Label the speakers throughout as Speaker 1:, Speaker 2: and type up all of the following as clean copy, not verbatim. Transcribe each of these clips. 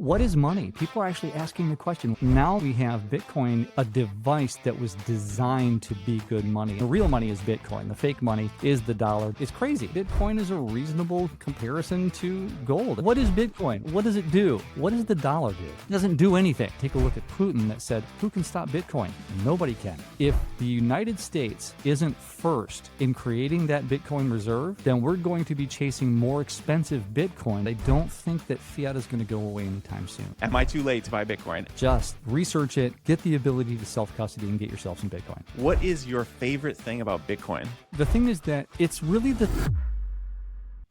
Speaker 1: What is money? People are actually asking the question. Now we have Bitcoin, a device that was designed to be good money. The real money is Bitcoin. The fake money is the dollar. It's crazy. Bitcoin is a reasonable comparison to gold. What is Bitcoin? What does it do? What does the dollar do? It doesn't do anything. Take a look at Putin that said, who can stop Bitcoin? Nobody can. If the United States isn't first in creating that Bitcoin reserve, then we're going to be chasing more expensive Bitcoin. I don't think that fiat is going to go away anytime soon.
Speaker 2: Am I too late to buy Bitcoin?
Speaker 1: Just research it, get the ability to self-custody and get yourself some Bitcoin.
Speaker 2: What is your favorite thing about Bitcoin?
Speaker 1: The thing is that it's really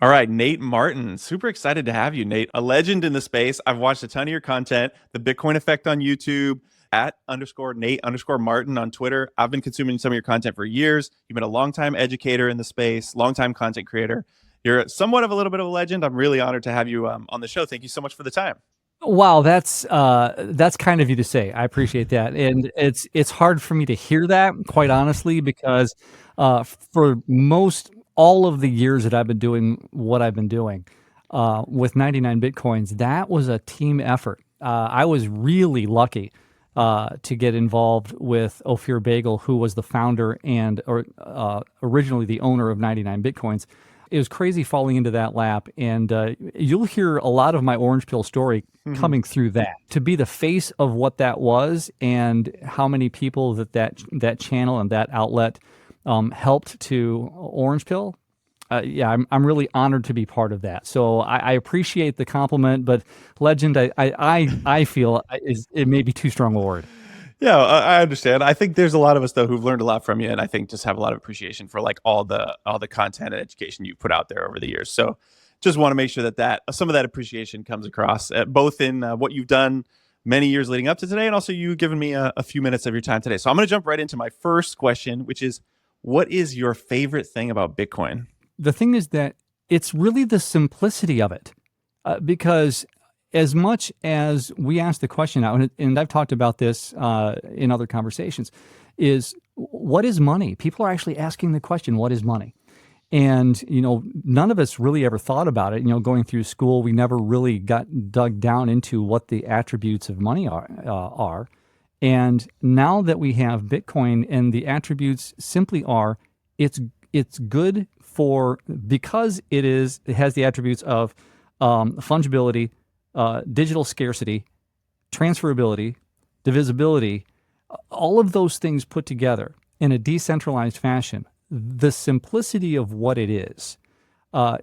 Speaker 2: All right, Nate Martin. Super excited to have you, Nate. A legend in the space. I've watched a ton of your content, The Bitcoin Effect on YouTube, @_Nate_Martin on Twitter. I've been consuming some of your content for years. You've been a longtime educator in the space, longtime content creator. You're somewhat of a little bit of a legend. I'm really honored to have you on the show. Thank you so much for the time.
Speaker 1: Wow, that's kind of you to say. I appreciate that, and it's hard for me to hear that, quite honestly, because for all of the years that I've been doing what I've been doing with 99 Bitcoins, that was a team effort. I was really lucky to get involved with Ophir Bagel, who was the founder and originally the owner of 99 Bitcoins. It was crazy falling into that lap, and you'll hear a lot of my orange pill story coming through that. To be the face of what that was, and how many people that channel and that outlet helped to orange pill. Yeah, I'm really honored to be part of that. So I appreciate the compliment, but legend, I feel it may be too strong a word.
Speaker 2: Yeah, I understand. I think there's a lot of us though who've learned a lot from you, and I think just have a lot of appreciation for like all the content and education you've put out there over the years. So, just want to make sure that some of that appreciation comes across, both in what you've done many years leading up to today, and also you giving me a few minutes of your time today. So, I'm going to jump right into my first question, which is, what is your favorite thing about Bitcoin?
Speaker 1: The thing is that it's really the simplicity of it, because as much as we ask the question now, and I've talked about this in other conversations, is what is money? People are actually asking the question, what is money? And, none of us really ever thought about it. Going through school, we never really got dug down into what the attributes of money are. And now that we have Bitcoin, and the attributes simply are, it's good because it has the attributes of fungibility, digital scarcity, transferability, divisibility, all of those things put together in a decentralized fashion. The simplicity of what it is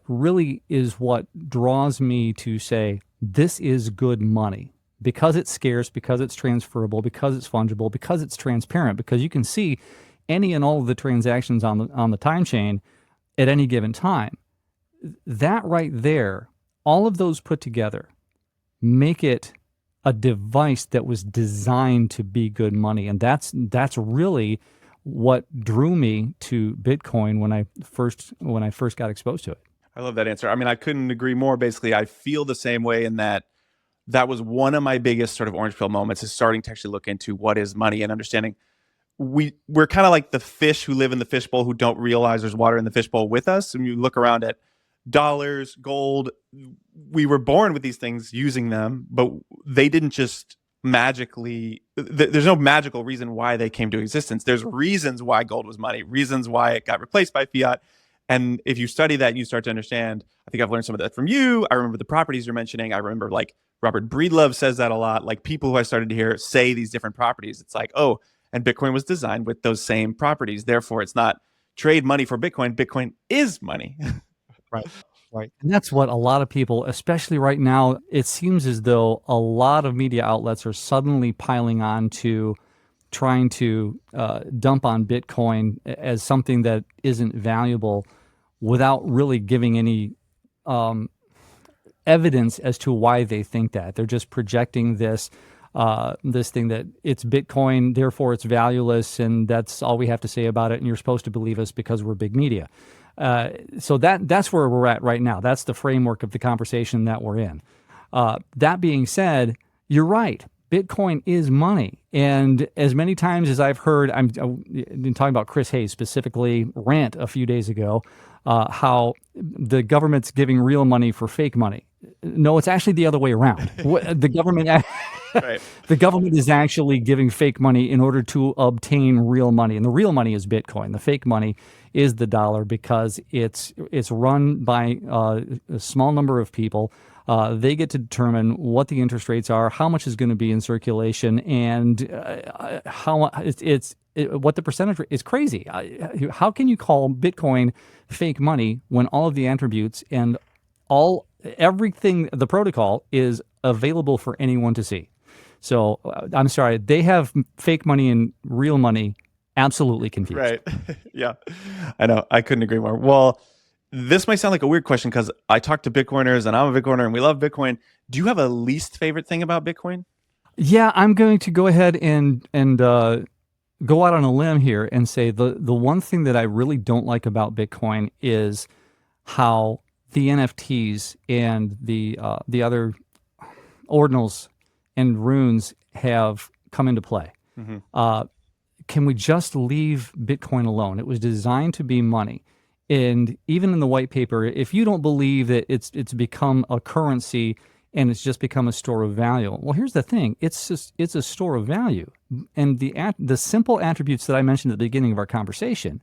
Speaker 1: really is what draws me to say, this is good money, because it's scarce, because it's transferable, because it's fungible, because it's transparent, because you can see any and all of the transactions on the time chain at any given time. That right there, all of those put together, make it a device that was designed to be good money. And that's really what drew me to Bitcoin when I first got exposed to it.
Speaker 2: I love that answer. I mean, I couldn't agree more. Basically, I feel the same way in that was one of my biggest sort of orange pill moments, is starting to actually look into what is money and understanding we're kind of like the fish who live in the fishbowl who don't realize there's water in the fishbowl with us. And you look around at dollars, gold, we were born with these things, using them, but they didn't just magically, there's no magical reason why they came to existence. There's reasons why gold was money, reasons why it got replaced by fiat. And if you study that, you start to understand. I think I've learned some of that from you. I remember the properties you're mentioning. I remember like Robert Breedlove says that a lot. Like people who I started to hear say these different properties. It's like, oh, and Bitcoin was designed with those same properties. Therefore, it's not trade money for Bitcoin. Bitcoin is money.
Speaker 1: Right. And that's what a lot of people, especially right now, it seems as though a lot of media outlets are suddenly piling on to trying to dump on Bitcoin as something that isn't valuable, without really giving any evidence as to why they think that. They're just projecting this thing that it's Bitcoin, therefore it's valueless, and that's all we have to say about it, and you're supposed to believe us because we're big media. So that's where we're at right now. That's the framework of the conversation that we're in. That being said, you're right. Bitcoin is money. And as many times as I've heard, I've been talking about Chris Hayes specifically, rant a few days ago how the government's giving real money for fake money. No, it's actually the other way around. The government
Speaker 2: Right.
Speaker 1: the government is actually giving fake money in order to obtain real money, and the real money is Bitcoin. The fake money is the dollar because it's run by a small number of people. They get to determine what the interest rates are, how much is going to be in circulation, and what the percentage rate is. Crazy. How can you call Bitcoin fake money when all of the attributes and everything, the protocol is available for anyone to see? So I'm sorry, they have fake money and real money absolutely confused.
Speaker 2: Right. Yeah. I know. I couldn't agree more. Well, this might sound like a weird question because I talk to Bitcoiners and I'm a Bitcoiner and we love Bitcoin. Do you have a least favorite thing about Bitcoin?
Speaker 1: Yeah, I'm going to go ahead and go out on a limb here and say the one thing that I really don't like about Bitcoin is how the NFTs and the other ordinals and runes have come into play. Can we just leave Bitcoin alone? It was designed to be money. And even in the white paper, if you don't believe that it's become a currency and it's just become a store of value, well, here's the thing: it's a store of value, and the simple attributes that I mentioned at the beginning of our conversation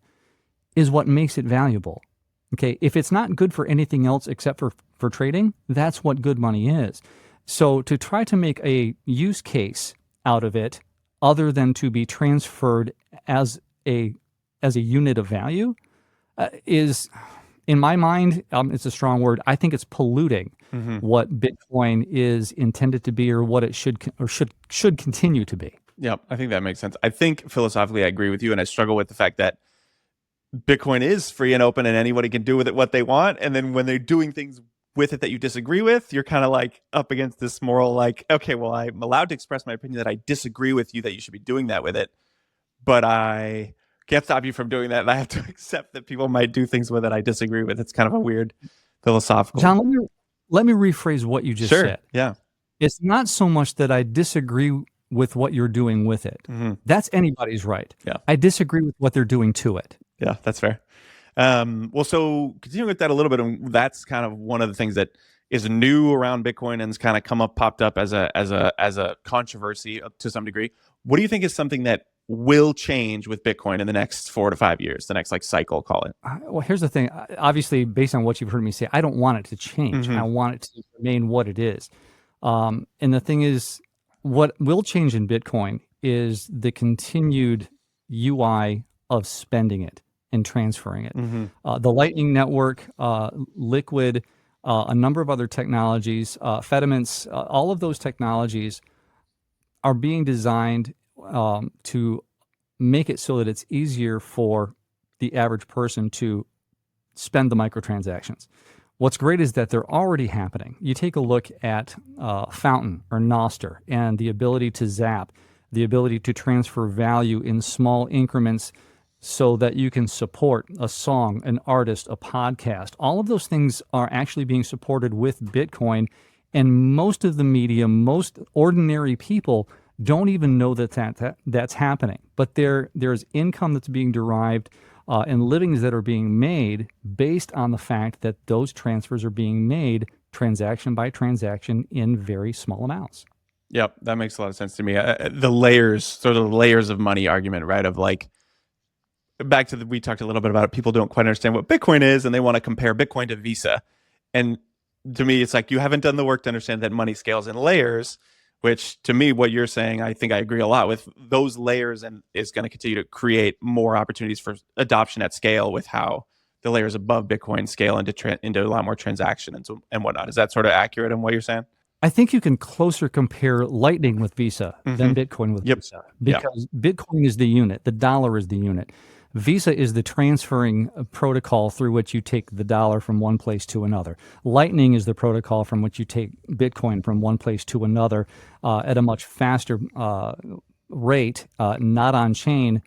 Speaker 1: is what makes it valuable. Okay, if it's not good for anything else except for trading, that's what good money is. So to try to make a use case out of it, other than to be transferred as a unit of value, is, in my mind, it's a strong word. I think it's polluting what Bitcoin is intended to be, or what it should continue to be.
Speaker 2: Yeah, I think that makes sense. I think philosophically I agree with you, and I struggle with the fact that Bitcoin is free and open and anybody can do with it what they want. And then when they're doing things with it that you disagree with, you're kind of like up against this moral, like, okay, well, I'm allowed to express my opinion that I disagree with you, that you should be doing that with it, but I can't stop you from doing that. And I have to accept that people might do things with it I disagree with. It's kind of a weird philosophical.
Speaker 1: John, let me rephrase what you just said.
Speaker 2: Yeah.
Speaker 1: It's not so much that I disagree with what you're doing with it. That's anybody's right.
Speaker 2: Yeah.
Speaker 1: I disagree with what they're doing to it.
Speaker 2: Yeah, that's fair. Well, so continuing with that a little bit, and that's kind of one of the things that is new around Bitcoin and has kind of popped up as a controversy to some degree. What do you think is something that will change with Bitcoin in the next 4 to 5 years, the next cycle, call it?
Speaker 1: Well, here's the thing. Obviously, based on what you've heard me say, I don't want it to change. I want it to remain what it is. And the thing is, what will change in Bitcoin is the continued UI of spending it and transferring it. The Lightning Network, Liquid, a number of other technologies, Fedimints, all of those technologies are being designed to make it so that it's easier for the average person to spend the microtransactions. What's great is that they're already happening. You take a look at Fountain or Nostr and the ability to zap, the ability to transfer value in small increments so that you can support a song, an artist, a podcast. All of those things are actually being supported with Bitcoin, and most of the media, most ordinary people don't even know that's happening. But there's income that's being derived and livings that are being made based on the fact that those transfers are being made transaction by transaction in very small amounts.
Speaker 2: Yep, that makes a lot of sense to me. The layers, sort of the layers of money argument, right? Of like, back to we talked a little bit about it. People don't quite understand what Bitcoin is, and they want to compare Bitcoin to Visa. And to me, it's like you haven't done the work to understand that money scales in layers. Which, to me, what you're saying, I think I agree a lot with. Those layers and is going to continue to create more opportunities for adoption at scale with how the layers above Bitcoin scale into a lot more transaction and whatnot. Is that sort of accurate in what you're saying?
Speaker 1: I think you can closer compare Lightning with Visa than Bitcoin with Visa, because Bitcoin is the unit, the dollar is the unit. Visa is the transferring protocol through which you take the dollar from one place to another. Lightning is the protocol from which you take Bitcoin from one place to another at a much faster rate, not on chain,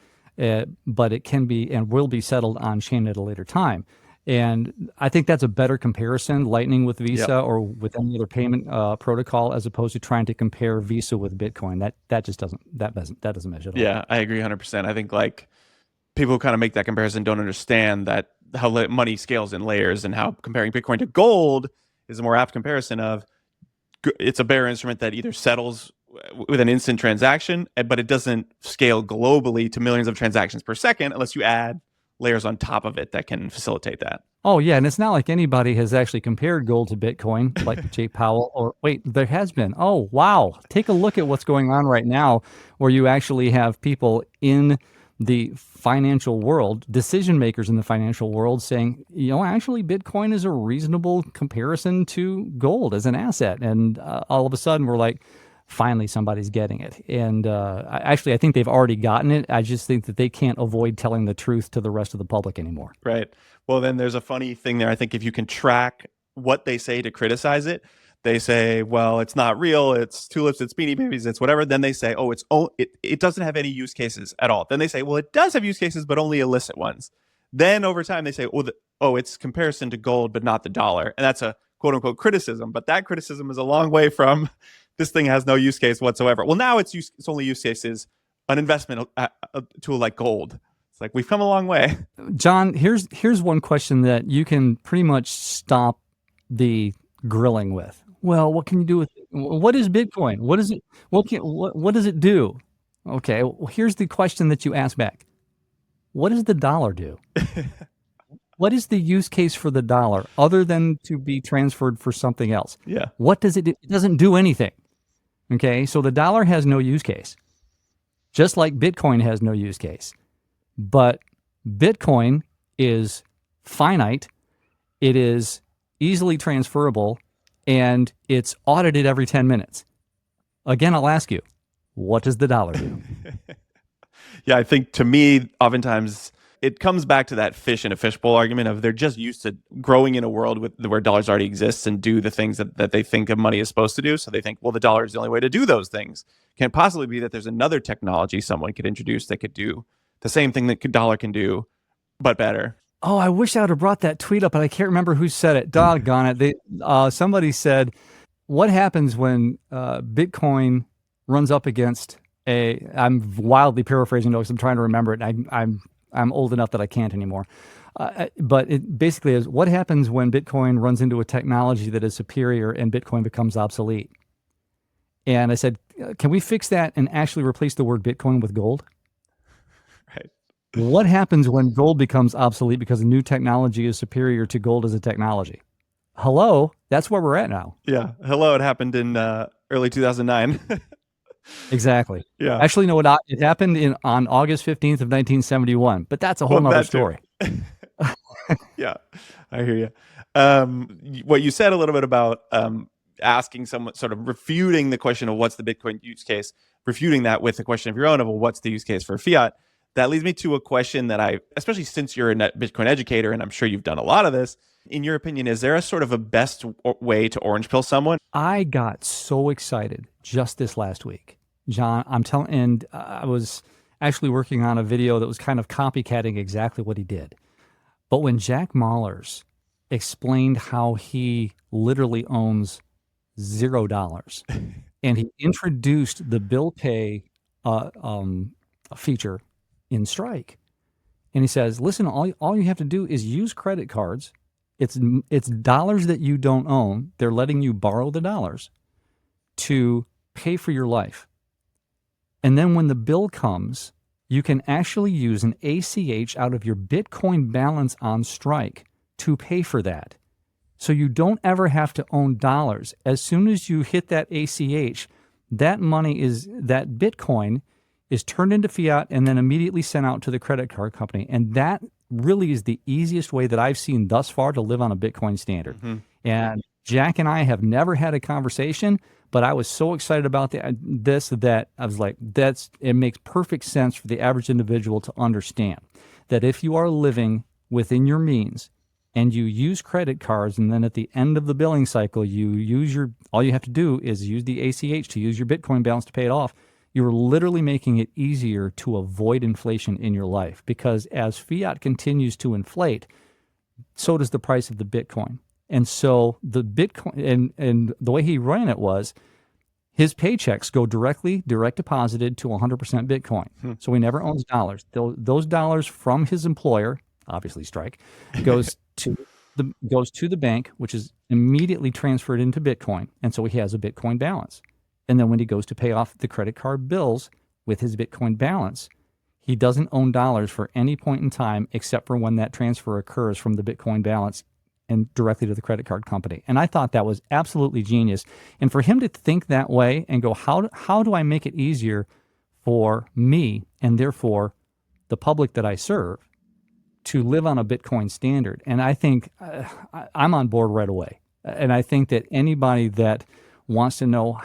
Speaker 1: but it can be and will be settled on chain at a later time. And I think that's a better comparison, Lightning with Visa or with any other payment protocol, as opposed to trying to compare Visa with Bitcoin. That just doesn't measure at all.
Speaker 2: Yeah, I agree 100%. I think like people who kind of make that comparison don't understand that how money scales in layers, and how comparing Bitcoin to gold is a more apt comparison of it's a bearer instrument that either settles with an instant transaction, but it doesn't scale globally to millions of transactions per second unless you add layers on top of it that can facilitate that.
Speaker 1: Oh, yeah. And it's not like anybody has actually compared gold to Bitcoin, like Jay Powell, or wait, there has been. Oh, wow. Take a look at what's going on right now, where you actually have people in the financial world, decision makers in the financial world, saying, actually, Bitcoin is a reasonable comparison to gold as an asset. And all of a sudden, we're like, finally, somebody's getting it. And I think they've already gotten it. I just think that they can't avoid telling the truth to the rest of the public anymore.
Speaker 2: Right. Well, then there's a funny thing there. I think if you can track what they say to criticize it, they say, well, it's not real. It's tulips, it's beanie babies, it's whatever. Then they say, oh, it doesn't have any use cases at all. Then they say, well, it does have use cases, but only illicit ones. Then over time, they say, it's comparison to gold, but not the dollar. And that's a quote unquote criticism. But that criticism is a long way from this thing has no use case whatsoever. Well, now its only use case is an investment tool like gold. It's like, we've come a long way.
Speaker 1: John, here's one question that you can pretty much stop the grilling with. Well, what can you do with it? What is Bitcoin? What is it? What does it do? Okay, well, here's the question that you ask back. What does the dollar do? What is the use case for the dollar other than to be transferred for something else?
Speaker 2: Yeah.
Speaker 1: What does it do? It doesn't do anything. Okay, so the dollar has no use case, just like Bitcoin has no use case. But Bitcoin is finite, it is easily transferable, and it's audited every 10 minutes. Again, I'll ask you, what does the dollar do?
Speaker 2: Yeah, I think to me, oftentimes it comes back to that fish in a fishbowl argument of they're just used to growing in a world where dollars already exists and do the things that they think of money is supposed to do. So they think, well, the dollar is the only way to do those things. Can't possibly be that there's another technology someone could introduce that could do the same thing that dollar can do, but better.
Speaker 1: Oh, I wish I would have brought that tweet up, but I can't remember who said it. Doggone it. Somebody said, what happens when Bitcoin runs up against I'm wildly paraphrasing because I'm trying to remember it. I'm old enough that I can't anymore. But it basically is, what happens when Bitcoin runs into a technology that is superior and Bitcoin becomes obsolete? And I said, can we fix that and actually replace the word Bitcoin with gold?
Speaker 2: Right.
Speaker 1: What happens when gold becomes obsolete because a new technology is superior to gold as a technology? Hello, that's where we're at now.
Speaker 2: Yeah. Hello, it happened in early 2009.
Speaker 1: Exactly.
Speaker 2: Yeah.
Speaker 1: Actually, no, it happened on August 15th of 1971, but that's a whole nother story.
Speaker 2: Yeah, I hear you. What you said a little bit about asking someone, sort of refuting the question of what's the Bitcoin use case, refuting that with the question of your own of, well, what's the use case for fiat? That leads me to a question that especially since you're a Bitcoin educator, and I'm sure you've done a lot of this, in your opinion, is there a sort of a best way to orange pill someone?
Speaker 1: I got so excited just this last week, John. And I was actually working on a video that was kind of copycatting exactly what he did. But when Jack Mallers explained how he literally owns $0 and he introduced the bill pay feature in Strike, and he says, listen, all you have to do is use credit cards. It's dollars that you don't own. They're letting you borrow the dollars to pay for your life. And then when the bill comes, you can actually use an ACH out of your Bitcoin balance on Strike to pay for that. So you don't ever have to own dollars. As soon as you hit that ACH, that Bitcoin is turned into fiat and then immediately sent out to the credit card company. And that really is the easiest way that I've seen thus far to live on a Bitcoin standard. Mm-hmm. And Jack and I have never had a conversation, but I was so excited about this that I was like, it makes perfect sense for the average individual to understand that if you are living within your means and you use credit cards, and then at the end of the billing cycle, all you have to do is use the ACH to use your Bitcoin balance to pay it off. You're literally making it easier to avoid inflation in your life, because as fiat continues to inflate, so does the price of the Bitcoin. And so the Bitcoin, and the way he ran it was, His paychecks go direct deposited to 100% Bitcoin. So he never owns dollars. Those dollars from his employer, obviously Strike, goes to the bank, which is immediately transferred into Bitcoin. And so he has a Bitcoin balance. And then when he goes to pay off the credit card bills with his Bitcoin balance, he doesn't own dollars for any point in time except for when that transfer occurs from the Bitcoin balance and directly to the credit card company. And I thought that was absolutely genius. And for him to think that way and go, how do I make it easier for me and therefore the public that I serve to live on a Bitcoin standard? And I think I'm on board right away. And I think that anybody that wants to know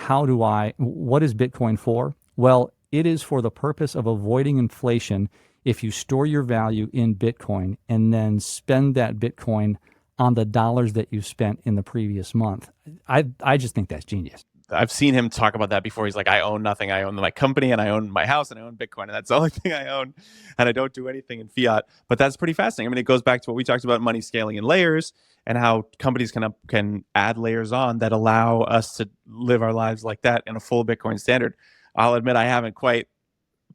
Speaker 1: what is Bitcoin for? Well, it is for the purpose of avoiding inflation if you store your value in Bitcoin and then spend that Bitcoin on the dollars that you spent in the previous month. I just think that's genius.
Speaker 2: I've seen him talk about that before. He's like, I own nothing. I own my company and I own my house and I own Bitcoin. And that's the only thing I own. And I don't do anything in fiat. But that's pretty fascinating. I mean, it goes back to what we talked about, money scaling in layers, and how companies can add layers on that allow us to live our lives like that in a full Bitcoin standard. I'll admit I haven't quite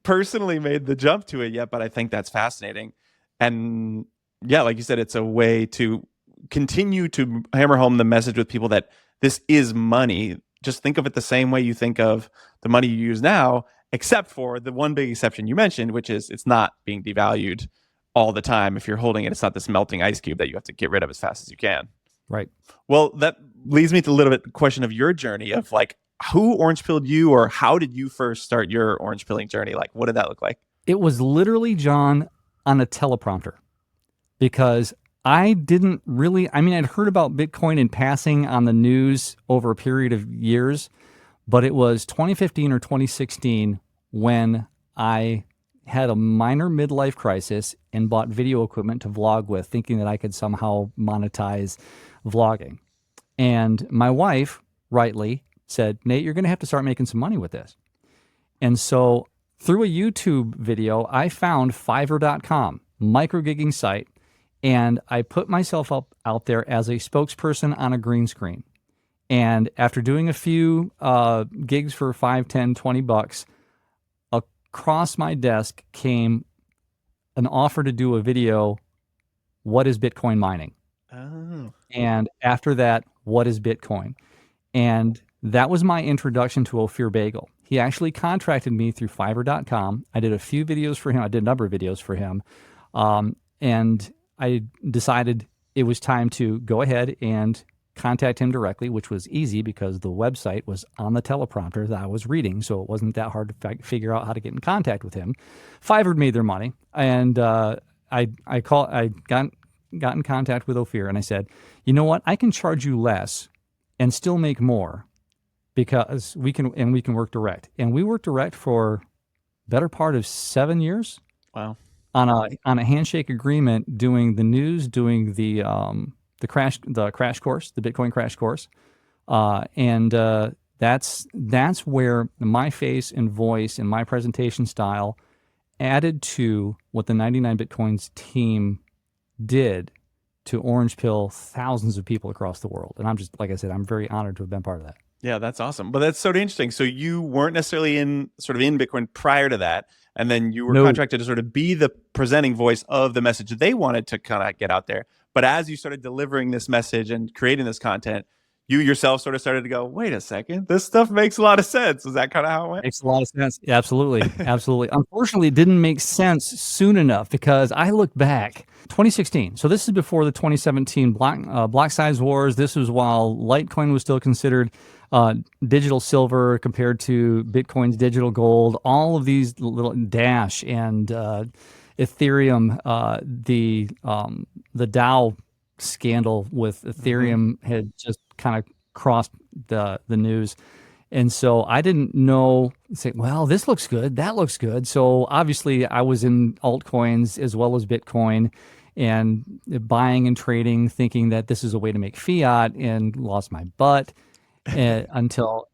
Speaker 2: personally made the jump to it yet, but I think that's fascinating. And yeah, like you said, it's a way to continue to hammer home the message with people that this is money. Just think of it the same way you think of the money you use now, except for the one big exception you mentioned, which is it's not being devalued all the time. If you're holding it, it's not this melting ice cube that you have to get rid of as fast as you can.
Speaker 1: Right.
Speaker 2: Well, that leads me to a little bit the question of your journey of like, who orange pilled you, or how did you first start your orange pilling journey? Like, what did that look like?
Speaker 1: It was literally, John, on a teleprompter, because I didn't really, I'd heard about Bitcoin in passing on the news over a period of years, but it was 2015 or 2016 when I had a minor midlife crisis and bought video equipment to vlog with, thinking that I could somehow monetize vlogging. And my wife, rightly, said, Nate, you're going to have to start making some money with this. And so through a YouTube video, I found Fiverr.com, micro-gigging site, and I put myself out there as a spokesperson on a green screen. And after doing a few gigs for $5, $10, $20, across my desk came an offer to do a video, what is Bitcoin mining?
Speaker 2: Oh.
Speaker 1: And after that, what is Bitcoin? And that was my introduction to Ophir Bagel. He actually contracted me through Fiverr.com. I did a few videos for him. I did a number of videos for him. And I decided it was time to go ahead and contact him directly, which was easy because the website was on the teleprompter that I was reading, so it wasn't that hard to figure out how to get in contact with him. Fiverr made their money, and I got in contact with Ophir, and I said, you know what, I can charge you less and still make more because we can work direct. And we worked direct for better part of 7 years.
Speaker 2: Wow.
Speaker 1: On a handshake agreement, doing the news, doing the crash course, the Bitcoin crash course, and that's where my face and voice and my presentation style added to what the 99 Bitcoins team did to orange pill thousands of people across the world. And I'm just, like I said, I'm very honored to have been part of that.
Speaker 2: Yeah, that's awesome. But that's so interesting. So you weren't necessarily in Bitcoin prior to that, and then you were contracted to sort of be the presenting voice of the message they wanted to kind of get out there. But as you started delivering this message and creating this content, you yourself sort of started to go, wait a second, this stuff makes a lot of sense. Is that kind of how it went?
Speaker 1: Makes a lot of sense. Yeah, absolutely. Absolutely. Unfortunately, it didn't make sense soon enough because I look back, 2016. So this is before the 2017 block size wars. This was while Litecoin was still considered digital silver compared to Bitcoin's digital gold. All of these little Dash and Ethereum, the DAO scandal with Ethereum had just kind of crossed the news. And so I didn't know, say, well, this looks good, that looks good. So obviously I was in altcoins as well as Bitcoin and buying and trading, thinking that this is a way to make fiat, and lost my butt until,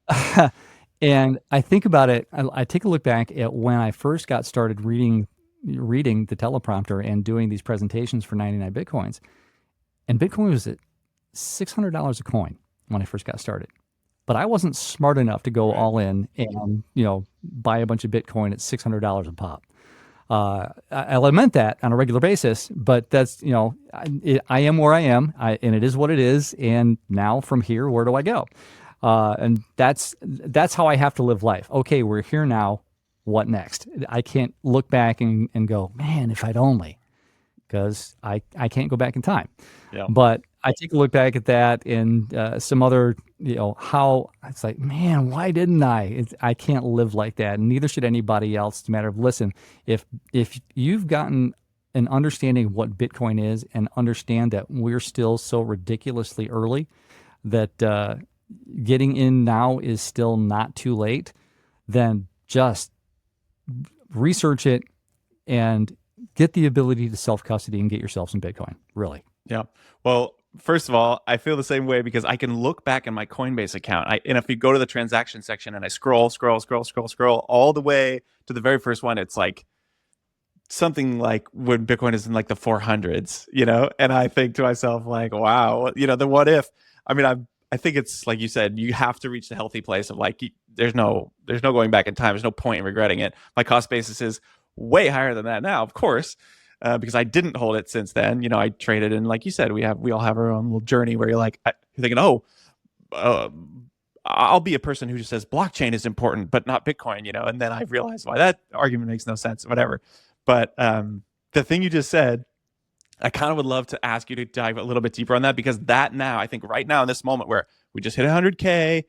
Speaker 1: and I think about it, I take a look back at when I first got started reading the teleprompter and doing these presentations for 99 Bitcoins. And Bitcoin was at $600 a coin when I first got started. but I wasn't smart enough to go
Speaker 2: Right.
Speaker 1: all in and, buy a bunch of Bitcoin at $600 a pop. I lament that on a regular basis, but that's, I am where I am, and it is what it is. And now from here, where do I go? And that's how I have to live life. Okay, we're here now. What next? I can't look back and go, man, if I'd only, because I can't go back in time.
Speaker 2: Yeah.
Speaker 1: But I take a look back at that and some other, how it's like, man, why didn't I? I can't live like that, and neither should anybody else. It's a matter of, listen, if you've gotten an understanding of what Bitcoin is and understand that we're still so ridiculously early that getting in now is still not too late, then just research it and get the ability to self-custody and get yourself some Bitcoin, really.
Speaker 2: Yeah. Well, first of all, I feel the same way because I can look back in my Coinbase account. And if you go to the transaction section and I scroll all the way to the very first one, it's like something like when Bitcoin is in like the 400s, and I think to myself, like, wow, the what if. I mean, I think it's like you said, you have to reach the healthy place of like, there's no going back in time. There's no point in regretting it. My cost basis is way higher than that now, of course, because I didn't hold it since then. I traded, and like you said, we all have our own little journey where you're thinking, oh, uh, I'll be a person who just says blockchain is important, but not Bitcoin, and then I realized why that argument makes no sense, whatever. But the thing you just said, I kind of would love to ask you to dive a little bit deeper on that, because that now, I think right now in this moment where we just hit 100K,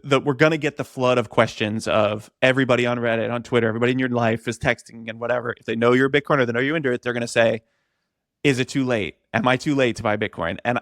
Speaker 2: that we're going to get the flood of questions of everybody on Reddit, on Twitter, everybody in your life is texting and whatever. If they know you're a Bitcoiner, they know you're into it, they're going to say, is it too late? Am I too late to buy Bitcoin? And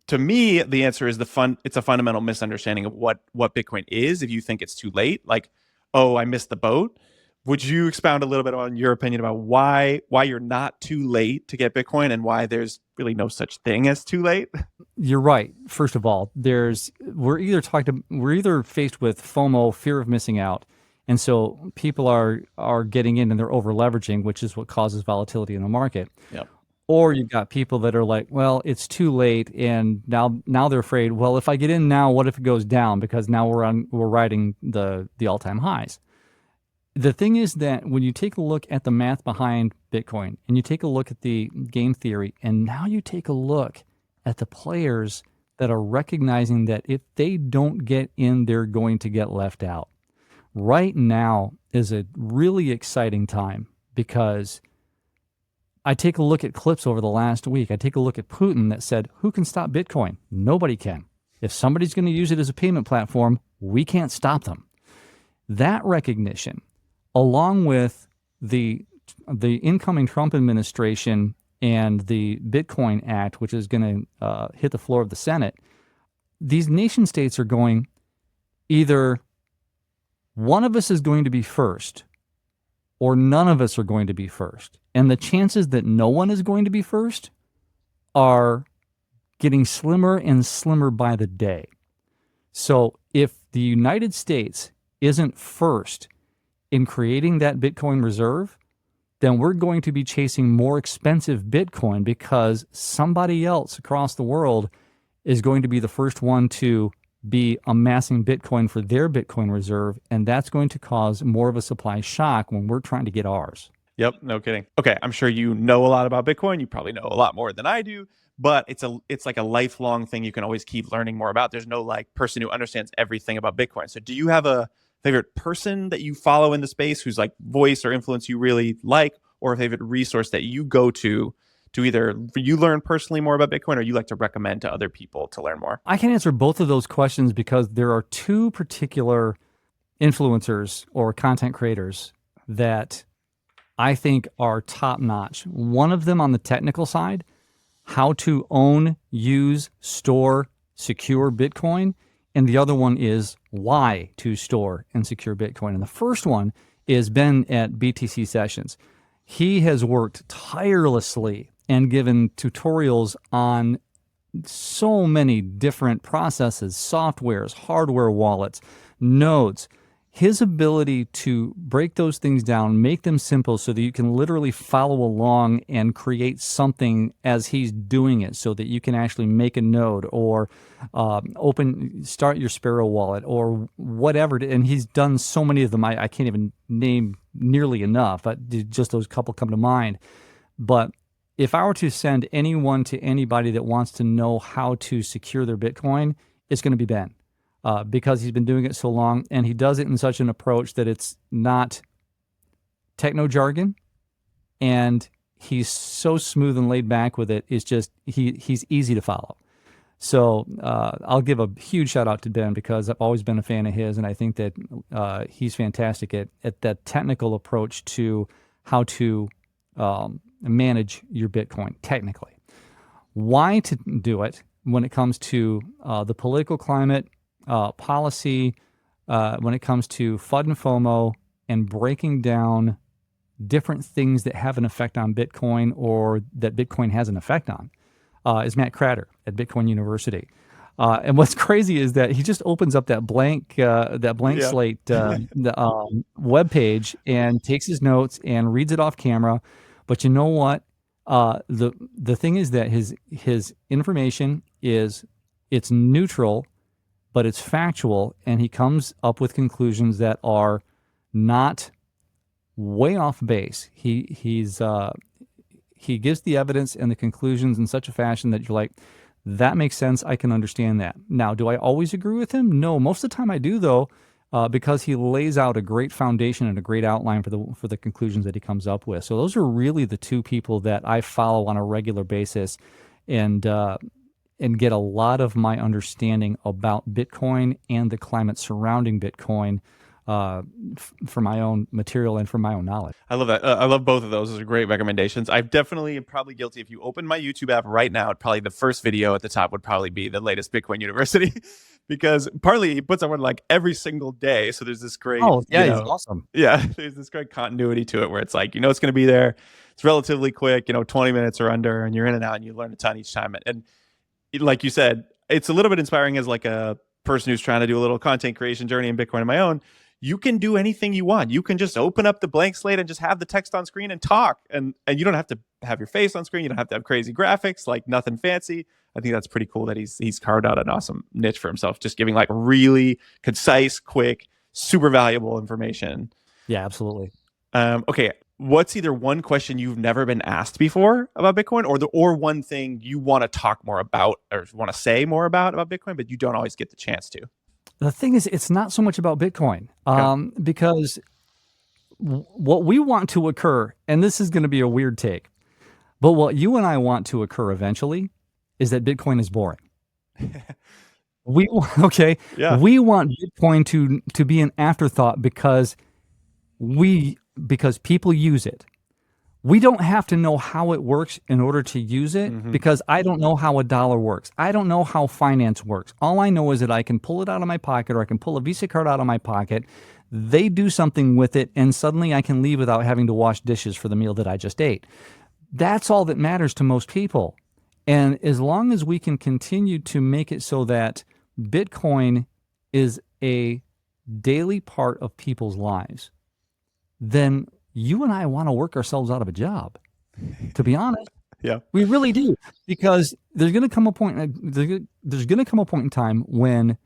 Speaker 2: to me, the answer is it's a fundamental misunderstanding of what Bitcoin is. If you think it's too late, like, oh, I missed the boat. Would you expound a little bit on your opinion about why you're not too late to get Bitcoin and why there's really no such thing as too late?
Speaker 1: You're right. First of all, we're either faced with FOMO, fear of missing out, and so people are getting in and they're over leveraging, which is what causes volatility in the market.
Speaker 2: Yep.
Speaker 1: Or you've got people that are like, well, it's too late, and now they're afraid. Well, if I get in now, what if it goes down? Because now we're riding the all-time highs. The thing is that when you take a look at the math behind Bitcoin and you take a look at the game theory, and now you take a look at the players that are recognizing that if they don't get in, they're going to get left out. Right now is a really exciting time, because I take a look at clips over the last week. I take a look at Putin that said, who can stop Bitcoin? Nobody can. If somebody's going to use it as a payment platform, we can't stop them. That recognition, along with the incoming Trump administration and the Bitcoin Act, which is going to hit the floor of the Senate, these nation states are going, either one of us is going to be first or none of us are going to be first. And the chances that no one is going to be first are getting slimmer and slimmer by the day. So if the United States isn't first in creating that Bitcoin reserve, then we're going to be chasing more expensive Bitcoin, because somebody else across the world is going to be the first one to be amassing Bitcoin for their Bitcoin reserve, and that's going to cause more of a supply shock when we're trying to get ours.
Speaker 2: Yep, no kidding. Okay, I'm sure you know a lot about Bitcoin. You probably know a lot more than I do, but it's like a lifelong thing you can always keep learning more about. There's no like person who understands everything about Bitcoin. So do you have a favorite person that you follow in the space whose like voice or influence you really like, or a favorite resource that you go to either you learn personally more about Bitcoin or you like to recommend to other people to learn more?
Speaker 1: I can answer both of those questions, because there are two particular influencers or content creators that I think are top notch. One of them on the technical side, how to own, use, store, secure Bitcoin. And the other one is why to store and secure Bitcoin. And the first one is Ben at BTC Sessions. He has worked tirelessly and given tutorials on so many different processes, softwares, hardware wallets, nodes. his ability to break those things down, make them simple so that you can literally follow along and create something as he's doing it, so that you can actually make a node or start your Sparrow wallet or whatever. And he's done so many of them, I can't even name nearly enough, but just those couple come to mind. But if I were to send anyone to anybody that wants to know how to secure their Bitcoin, it's going to be Ben. Because he's been doing it so long, and he does it in such an approach that it's not techno jargon, and he's so smooth and laid back with it. It's just he's easy to follow. So I'll give a huge shout out to Ben, because I've always been a fan of his, and I think that he's fantastic at that technical approach to how to manage your Bitcoin technically. Why to do it when it comes to the political climate, policy, when it comes to FUD and FOMO, and breaking down different things that have an effect on Bitcoin or that Bitcoin has an effect on, is Matt Cratter at Bitcoin University. And what's crazy is that he just opens up that blank slate web page and takes his notes and reads it off camera. But you know what? The thing is that his information it's neutral, but it's factual, and he comes up with conclusions that are not way off base. He gives the evidence and the conclusions in such a fashion that you're like, that makes sense. I can understand that. Now, do I always agree with him? No, most of the time I do, though, because he lays out a great foundation and a great outline for the conclusions that he comes up with. So those are really the two people that I follow on a regular basis, and get a lot of my understanding about Bitcoin and the climate surrounding Bitcoin for my own material and for my own knowledge.
Speaker 2: I love that. I love both of those. Those are great recommendations. I've definitely am probably guilty. If you open my YouTube app right now, probably the first video at the top would probably be the latest Bitcoin University, because partly he puts on one like every single day. So there's this great,
Speaker 1: he's awesome.
Speaker 2: Yeah, there's this great continuity to it where it's like, it's going to be there. It's relatively quick, 20 minutes or under, and you're in and out, and you learn a ton each time. And like you said, it's a little bit inspiring as like a person who's trying to do a little content creation journey in Bitcoin of my own. You can do anything you want. You can just open up the blank slate and just have the text on screen and talk. And you don't have to have your face on screen. You don't have to have crazy graphics, like nothing fancy. I think that's pretty cool that he's carved out an awesome niche for himself, just giving like really concise, quick, super valuable information.
Speaker 1: Yeah, absolutely.
Speaker 2: Okay. What's either one question you've never been asked before about Bitcoin, or one thing you want to talk more about or want to say more about Bitcoin, but you don't always get the chance to?
Speaker 1: The thing is, it's not so much about Bitcoin, because what we want to occur, and this is going to be a weird take, but what you and I want to occur eventually is that Bitcoin is boring. We want Bitcoin to be an afterthought because people use it. We don't have to know how it works in order to use it, because I don't know how a dollar works. I don't know how finance works. All I know is that I can pull it out of my pocket, or I can pull a Visa card out of my pocket. They do something with it, and suddenly I can leave without having to wash dishes for the meal that I just ate. That's all that matters to most people. And as long as we can continue to make it so that Bitcoin is a daily part of people's lives, then you and I want to work ourselves out of a job, to be honest.
Speaker 2: Yeah,
Speaker 1: we really do, because there's going to come a point. There's going to come a point in time when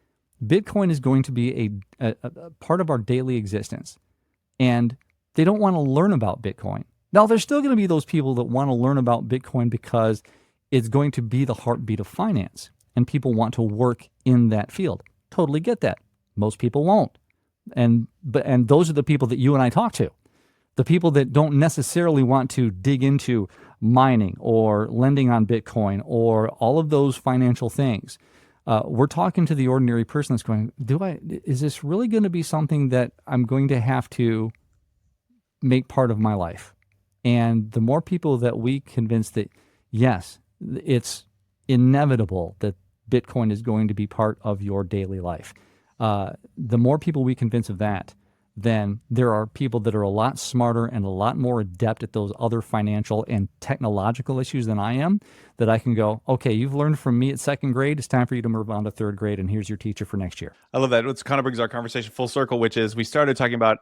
Speaker 1: Bitcoin is going to be a part of our daily existence, and they don't want to learn about Bitcoin. Now, there's still going to be those people that want to learn about Bitcoin because it's going to be the heartbeat of finance, and people want to work in that field. Totally get that. Most people won't, and those are the people that you and I talk to. The people that don't necessarily want to dig into mining or lending on Bitcoin or all of those financial things. We're talking to the ordinary person that's going, is this really going to be something that I'm going to have to make part of my life? And the more people that we convince that, yes, it's inevitable that Bitcoin is going to be part of your daily life, the more people we convince of that, then there are people that are a lot smarter and a lot more adept at those other financial and technological issues than I am, that I can go, okay, you've learned from me at second grade. It's time for you to move on to third grade, and here's your teacher for next year.
Speaker 2: I love that. It kind of brings our conversation full circle, which is we started talking about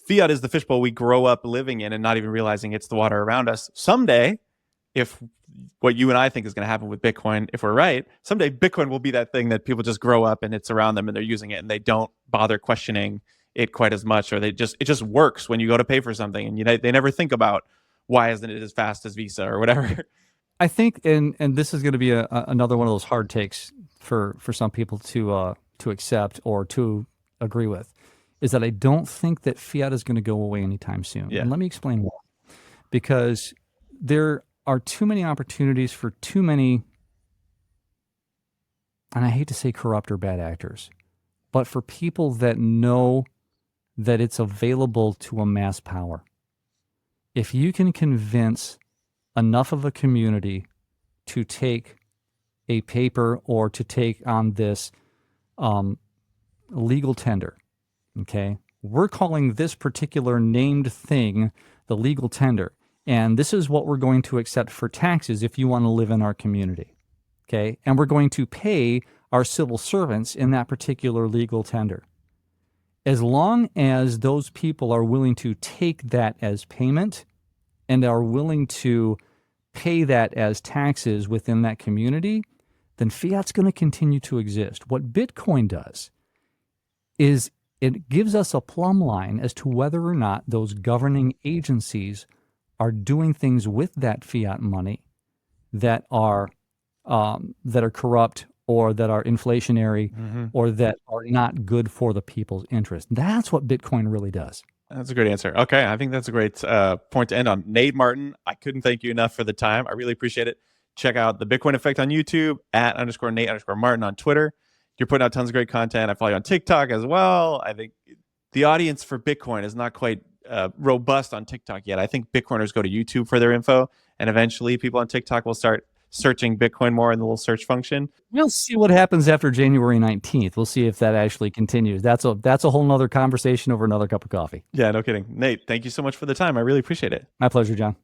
Speaker 2: fiat is the fishbowl we grow up living in and not even realizing it's the water around us. Someday, if what you and I think is going to happen with Bitcoin, if we're right, someday Bitcoin will be that thing that people just grow up and it's around them and they're using it and they don't bother questioning it quite as much, or it just works when you go to pay for something and they never think about why isn't it as fast as Visa or whatever.
Speaker 1: I think, and this is going to be another one of those hard takes for some people to accept or to agree with, is that I don't think that fiat is going to go away anytime soon.
Speaker 2: Yeah.
Speaker 1: And let me explain why. Because there are too many opportunities for too many, and I hate to say corrupt or bad actors, but for people that know that it's available to amass power. If you can convince enough of a community to take a paper or to take on this legal tender, okay? We're calling this particular named thing the legal tender, and this is what we're going to accept for taxes if you want to live in our community, okay? And we're going to pay our civil servants in that particular legal tender. As long as those people are willing to take that as payment and are willing to pay that as taxes within that community, then fiat's going to continue to exist. What Bitcoin does is it gives us a plumb line as to whether or not those governing agencies are doing things with that fiat money that are corrupt or that are inflationary or that are not good for the people's interest. That's what Bitcoin really does.
Speaker 2: That's a great answer. Okay, I think that's a great point to end on. Nate Martin, I couldn't thank you enough for the time. I really appreciate it. Check out The Bitcoin Effect on YouTube, @_Nate_Martin on Twitter. You're putting out tons of great content. I follow you on TikTok as well. I think the audience for Bitcoin is not quite robust on TikTok yet. I think Bitcoiners go to YouTube for their info, and eventually people on TikTok will start searching Bitcoin more in the little search function.
Speaker 1: We'll see what happens after January 19th. We'll see if that actually continues. That's a whole nother conversation over another cup of coffee.
Speaker 2: Yeah, no kidding. Nate, thank you so much for the time. I really appreciate it.
Speaker 1: My pleasure, John.